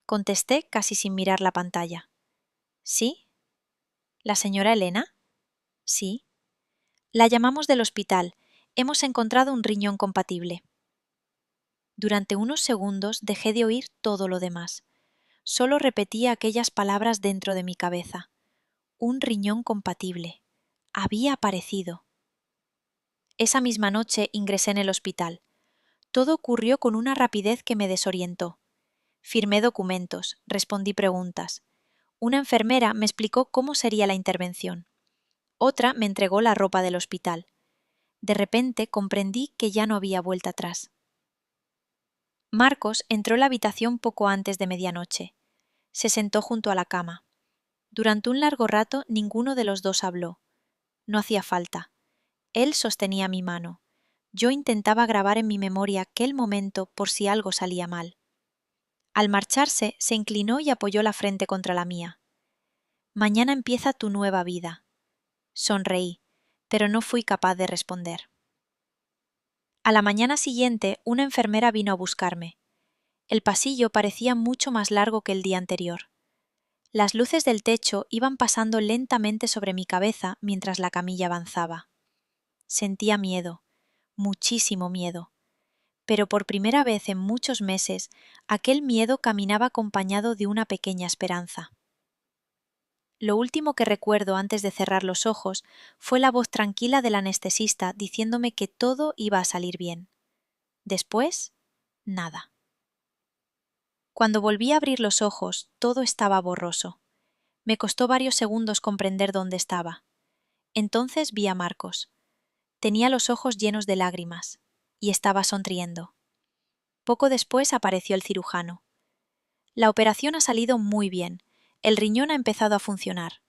Contesté casi sin mirar la pantalla. ¿Sí? ¿La señora Elena? Sí. La llamamos del hospital. Hemos encontrado un riñón compatible. Durante unos segundos dejé de oír todo lo demás. Solo repetía aquellas palabras dentro de mi cabeza. Un riñón compatible. Había aparecido. Esa misma noche ingresé en el hospital. Todo ocurrió con una rapidez que me desorientó. Firmé documentos, respondí preguntas. Una enfermera me explicó cómo sería la intervención. Otra me entregó la ropa del hospital. De repente comprendí que ya no había vuelta atrás. Marcos entró en la habitación poco antes de medianoche. Se sentó junto a la cama. Durante un largo rato ninguno de los dos habló. No hacía falta. Él sostenía mi mano. Yo intentaba grabar en mi memoria aquel momento por si algo salía mal. Al marcharse, se inclinó y apoyó la frente contra la mía. Mañana empieza tu nueva vida. Sonreí, pero no fui capaz de responder. A la mañana siguiente, una enfermera vino a buscarme. El pasillo parecía mucho más largo que el día anterior. Las luces del techo iban pasando lentamente sobre mi cabeza mientras la camilla avanzaba. Sentía miedo, muchísimo miedo. Pero por primera vez en muchos meses, aquel miedo caminaba acompañado de una pequeña esperanza. Lo último que recuerdo antes de cerrar los ojos fue la voz tranquila del anestesista diciéndome que todo iba a salir bien. Después, nada. Cuando volví a abrir los ojos, todo estaba borroso. Me costó varios segundos comprender dónde estaba. Entonces vi a Marcos. Tenía los ojos llenos de lágrimas y estaba sonriendo. Poco después apareció el cirujano. La operación ha salido muy bien. El riñón ha empezado a funcionar.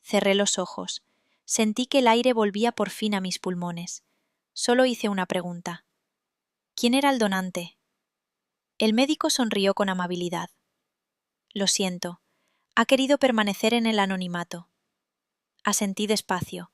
Cerré los ojos. Sentí que el aire volvía por fin a mis pulmones. Solo hice una pregunta. ¿Quién era el donante? El médico sonrió con amabilidad. Lo siento. Ha querido permanecer en el anonimato. Asentí despacio.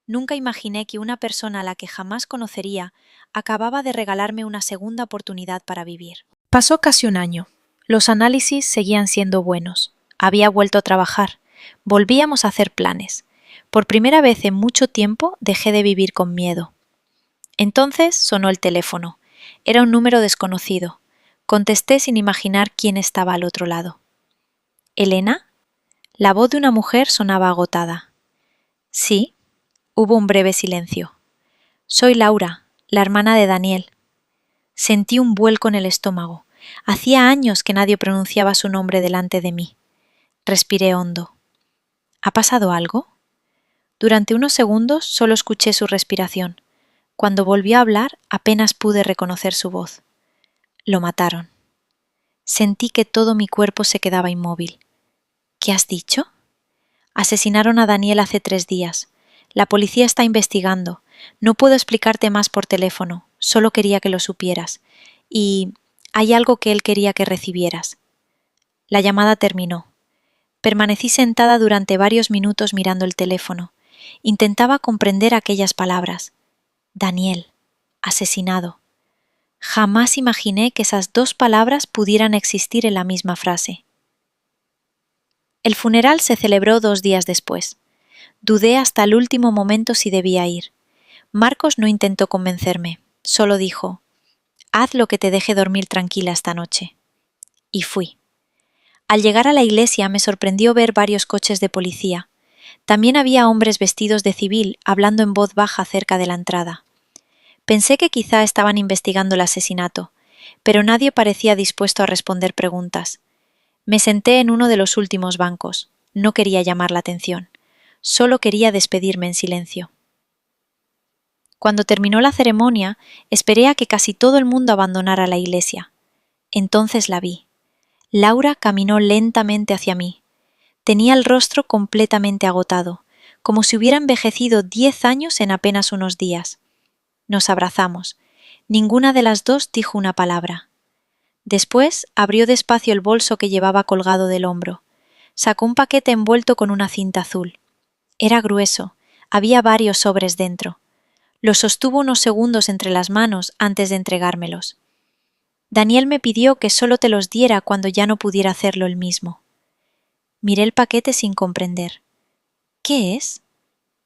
Nunca imaginé que una persona a la que jamás conocería acababa de regalarme una segunda oportunidad para vivir. Pasó casi un año. Los análisis seguían siendo buenos. Había vuelto a trabajar. Volvíamos a hacer planes. Por primera vez en mucho tiempo dejé de vivir con miedo. Entonces sonó el teléfono. Era un número desconocido. Contesté sin imaginar quién estaba al otro lado. ¿Elena? La voz de una mujer sonaba agotada. Sí. Hubo un breve silencio. Soy Laura, la hermana de Daniel. Sentí un vuelco en el estómago. Hacía años que nadie pronunciaba su nombre delante de mí. Respiré hondo. ¿Ha pasado algo? Durante unos segundos solo escuché su respiración. Cuando volvió a hablar, apenas pude reconocer su voz. Lo mataron. Sentí que todo mi cuerpo se quedaba inmóvil. ¿Qué has dicho? Asesinaron a Daniel hace 3 días. La policía está investigando. No puedo explicarte más por teléfono. Solo quería que lo supieras. Y hay algo que él quería que recibieras. La llamada terminó. Permanecí sentada durante varios minutos mirando el teléfono. Intentaba comprender aquellas palabras. Daniel, asesinado. Jamás imaginé que esas 2 palabras pudieran existir en la misma frase. El funeral se celebró 2 días después. Dudé hasta el último momento si debía ir. Marcos no intentó convencerme, solo dijo: «Haz lo que te deje dormir tranquila esta noche». Y fui. Al llegar a la iglesia me sorprendió ver varios coches de policía. También había hombres vestidos de civil hablando en voz baja cerca de la entrada. Pensé que quizá estaban investigando el asesinato, pero nadie parecía dispuesto a responder preguntas. Me senté en uno de los últimos bancos. No quería llamar la atención. Solo quería despedirme en silencio. Cuando terminó la ceremonia, esperé a que casi todo el mundo abandonara la iglesia. Entonces la vi. Laura caminó lentamente hacia mí. Tenía el rostro completamente agotado, como si hubiera envejecido 10 años en apenas unos días. Nos abrazamos. Ninguna de las dos dijo una palabra. Después abrió despacio el bolso que llevaba colgado del hombro. Sacó un paquete envuelto con una cinta azul. Era grueso. Había varios sobres dentro. Los sostuvo unos segundos entre las manos antes de entregármelos. Daniel me pidió que solo te los diera cuando ya no pudiera hacerlo él mismo. Miré el paquete sin comprender. ¿Qué es?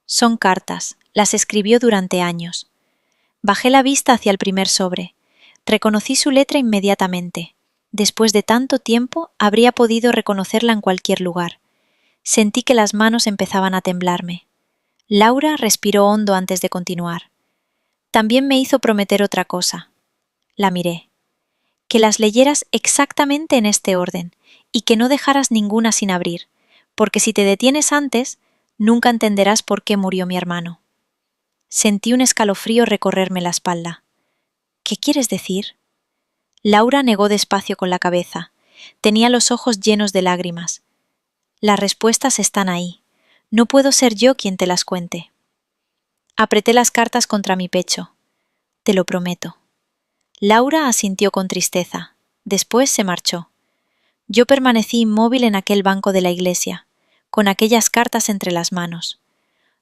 Son cartas. Las escribió durante años. Bajé la vista hacia el primer sobre. Reconocí su letra inmediatamente. Después de tanto tiempo, habría podido reconocerla en cualquier lugar. Sentí que las manos empezaban a temblarme. Laura respiró hondo antes de continuar. También me hizo prometer otra cosa. La miré. Que las leyeras exactamente en este orden y que no dejaras ninguna sin abrir, porque si te detienes antes, nunca entenderás por qué murió mi hermano. Sentí un escalofrío recorrerme la espalda. ¿Qué quieres decir? Laura negó despacio con la cabeza. Tenía los ojos llenos de lágrimas. Las respuestas están ahí. No puedo ser yo quien te las cuente. Apreté las cartas contra mi pecho. Te lo prometo. Laura asintió con tristeza. Después se marchó. Yo permanecí inmóvil en aquel banco de la iglesia, con aquellas cartas entre las manos.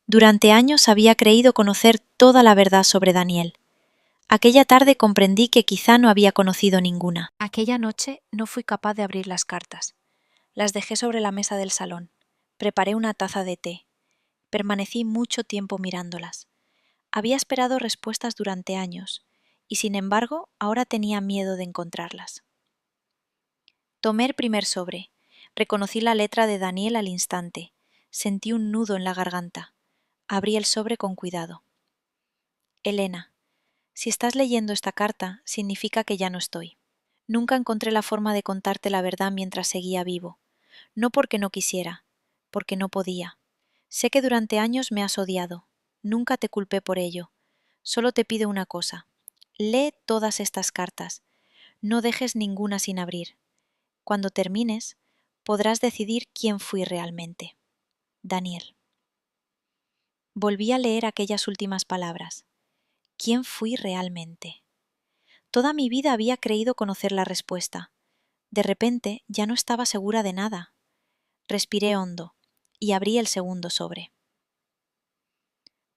Durante años había creído conocer toda la verdad sobre Daniel. Aquella tarde comprendí que quizá no había conocido ninguna. Aquella noche no fui capaz de abrir las cartas. Las dejé sobre la mesa del salón. Preparé una taza de té. Permanecí mucho tiempo mirándolas. Había esperado respuestas durante años, y sin embargo ahora tenía miedo de encontrarlas. Tomé el primer sobre. Reconocí la letra de Daniel al instante. Sentí un nudo en la garganta. Abrí el sobre con cuidado. Elena, Si estás leyendo esta carta, significa que ya no estoy. Nunca encontré la forma de contarte la verdad mientras seguía vivo. No porque no quisiera, porque no podía. Sé que durante años me has odiado. Nunca te culpé por ello. Solo te pido una cosa. Lee todas estas cartas. No dejes ninguna sin abrir. Cuando termines, podrás decidir quién fui realmente. Daniel. Volví a leer aquellas últimas palabras. ¿Quién fui realmente? Toda mi vida había creído conocer la respuesta. De repente ya no estaba segura de nada. Respiré hondo y abrí el segundo sobre.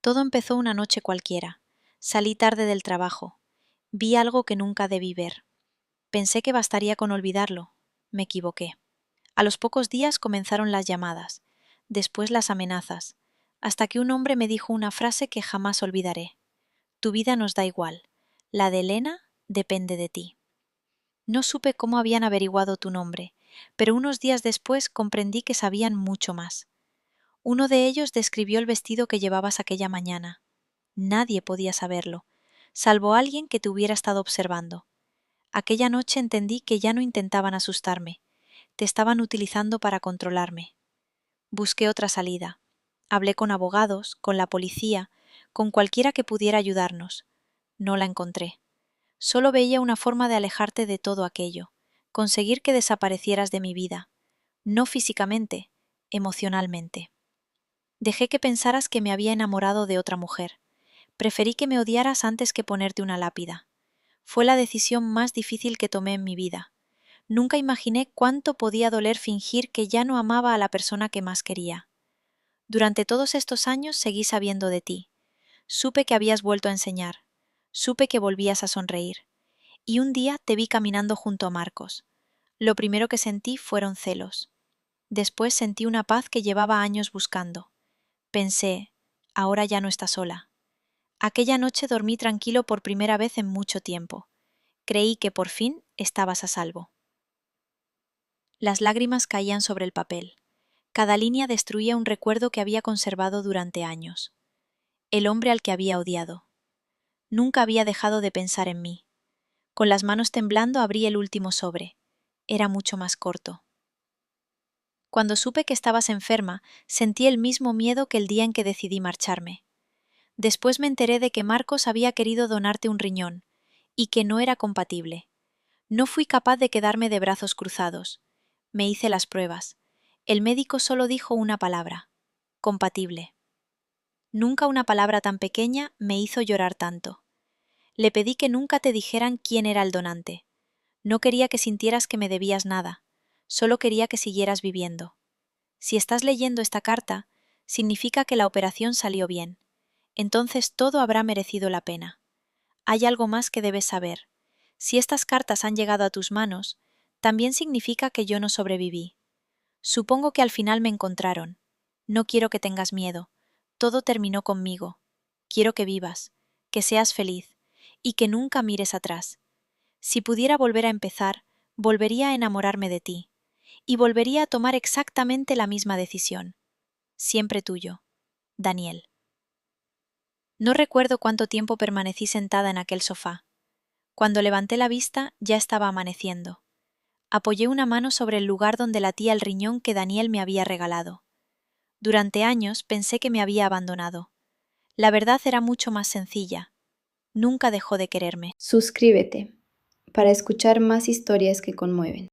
Todo empezó una noche cualquiera. Salí tarde del trabajo. Vi algo que nunca debí ver. Pensé que bastaría con olvidarlo. Me equivoqué. A los pocos días comenzaron las llamadas, después las amenazas, hasta que un hombre me dijo una frase que jamás olvidaré. Tu vida nos da igual. La de Elena depende de ti. No supe cómo habían averiguado tu nombre, pero unos días después comprendí que sabían mucho más. Uno de ellos describió el vestido que llevabas aquella mañana. Nadie podía saberlo, salvo alguien que te hubiera estado observando. Aquella noche entendí que ya no intentaban asustarme, te estaban utilizando para controlarme. Busqué otra salida. Hablé con abogados, con la policía, con cualquiera que pudiera ayudarnos. No la encontré. Solo veía una forma de alejarte de todo aquello, conseguir que desaparecieras de mi vida, no físicamente, emocionalmente. Dejé que pensaras que me había enamorado de otra mujer. Preferí que me odiaras antes que ponerte una lápida. Fue la decisión más difícil que tomé en mi vida. Nunca imaginé cuánto podía doler fingir que ya no amaba a la persona que más quería. Durante todos estos años seguí sabiendo de ti. Supe que habías vuelto a enseñar. Supe que volvías a sonreír. Y un día te vi caminando junto a Marcos. Lo primero que sentí fueron celos. Después sentí una paz que llevaba años buscando. Pensé, ahora ya no está sola. Aquella noche dormí tranquilo por primera vez en mucho tiempo. Creí que por fin estabas a salvo. Las lágrimas caían sobre el papel. Cada línea destruía un recuerdo que había conservado durante años. El hombre al que había odiado. Nunca había dejado de pensar en mí. Con las manos temblando abrí el último sobre. Era mucho más corto. Cuando supe que estabas enferma, sentí el mismo miedo que el día en que decidí marcharme. Después me enteré de que Marcos había querido donarte un riñón, y que no era compatible. No fui capaz de quedarme de brazos cruzados. Me hice las pruebas. El médico solo dijo una palabra: compatible. Nunca una palabra tan pequeña me hizo llorar tanto. Le pedí que nunca te dijeran quién era el donante. No quería que sintieras que me debías nada. Solo quería que siguieras viviendo. Si estás leyendo esta carta, significa que la operación salió bien. Entonces todo habrá merecido la pena. Hay algo más que debes saber. Si estas cartas han llegado a tus manos, también significa que yo no sobreviví. Supongo que al final me encontraron. No quiero que tengas miedo. Todo terminó conmigo. Quiero que vivas, que seas feliz, y que nunca mires atrás. Si pudiera volver a empezar, volvería a enamorarme de ti, y volvería a tomar exactamente la misma decisión. Siempre tuyo, Daniel. No recuerdo cuánto tiempo permanecí sentada en aquel sofá. Cuando levanté la vista ya estaba amaneciendo. Apoyé una mano sobre el lugar donde latía el riñón que Daniel me había regalado. Durante años pensé que me había abandonado. La verdad era mucho más sencilla. Nunca dejó de quererme. Suscríbete para escuchar más historias que conmueven.